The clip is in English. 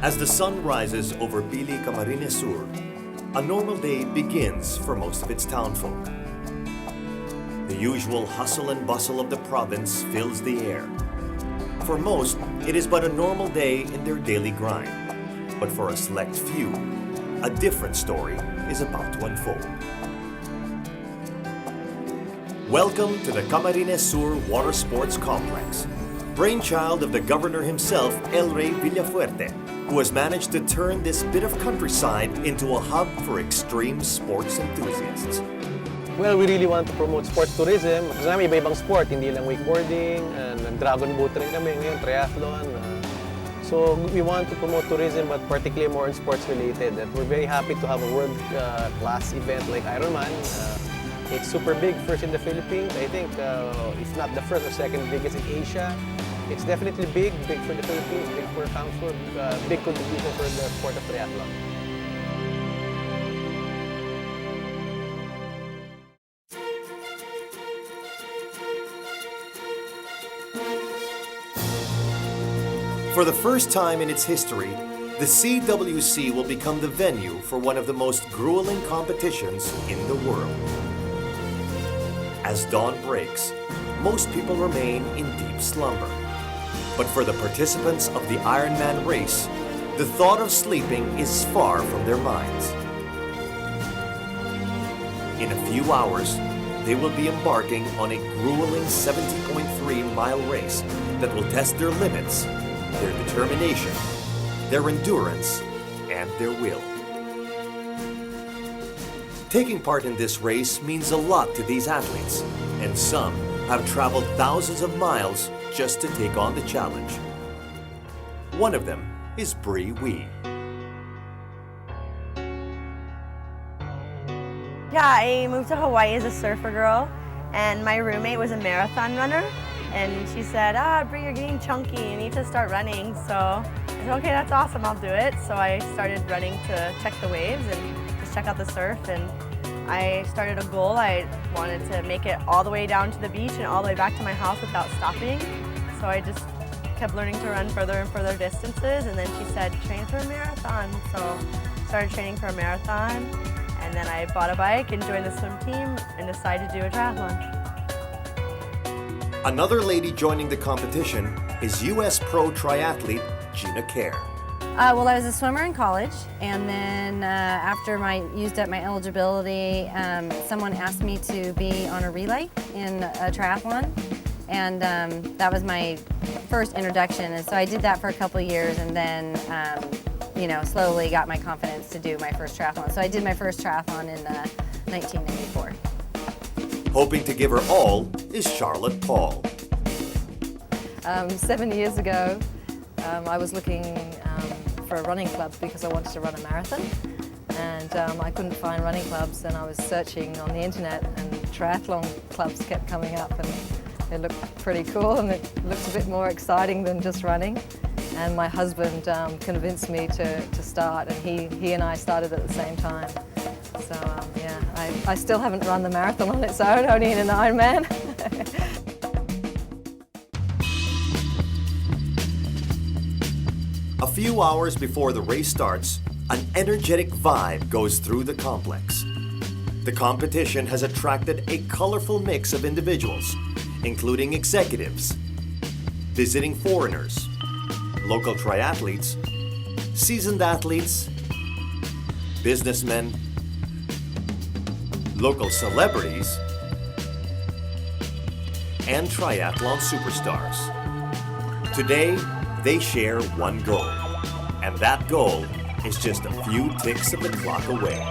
As the sun rises over Camarines Sur, a normal day begins for most of its townfolk. The usual hustle and bustle of the province fills the air. For most, it is but a normal day in their daily grind. But for a select few, a different story is about to unfold. Welcome to the Camarines Sur Watersports Complex, brainchild of the governor himself, El Rey Villafuerte, who has managed to turn this bit of countryside into a hub for extreme sports enthusiasts. Well, we really want to promote sports tourism. Kasi namin iba-ibang sport, hindi lang wakeboarding, dragon boat rin kami ngayon, triathlon. So we want to promote tourism, but particularly more in sports related. And we're very happy to have a world-class event like Ironman. It's super big, first in the Philippines. I think if not the first or second biggest in Asia. It's definitely big for the Philippines, big for Camsur, big contribution for the sport of triathlon. For the first time in its history, the CWC will become the venue for one of the most grueling competitions in the world. As dawn breaks, most people remain in deep slumber. But for the participants of the Ironman race, the thought of sleeping is far from their minds. In a few hours, they will be embarking on a grueling 70.3-mile race that will test their limits, their determination, their endurance, and their will. Taking part in this race means a lot to these athletes, and some have traveled thousands of miles just to take on the challenge. One of them is Bree Wee. Yeah, I moved to Hawaii as a surfer girl, and my roommate was a marathon runner, and she said, Bree, you're getting chunky, you need to start running. So I said, okay, that's awesome, I'll do it. So I started running to check the waves and just check out the surf, and I started a goal. I wanted to make it all the way down to the beach and all the way back to my house without stopping. So I just kept learning to run further and further distances, and then she said, train for a marathon. So I started training for a marathon, and then I bought a bike and joined the swim team and decided to do a triathlon. Another lady joining the competition is U.S. pro triathlete Gina Kerr. Well, I was a swimmer in college, and then after I used up my eligibility, someone asked me to be on a relay in a triathlon, and that was my first introduction. And so I did that for a couple of years, and then slowly got my confidence to do my first triathlon. So I did my first triathlon in 1994. Hoping to give her all is Charlotte Paul. 7 years ago, I was looking for a running club because I wanted to run a marathon, and I couldn't find running clubs, and I was searching on the internet, and triathlon clubs kept coming up, and it looked pretty cool, and it looked a bit more exciting than just running. And my husband convinced me to start, and he and I started at the same time. So I still haven't run the marathon on its own, only in an Ironman. A few hours before the race starts, an energetic vibe goes through the complex. The competition has attracted a colorful mix of individuals, including executives, visiting foreigners, local triathletes, seasoned athletes, businessmen, local celebrities, and triathlon superstars. Today, they share one goal, and that goal is just a few ticks of the clock away.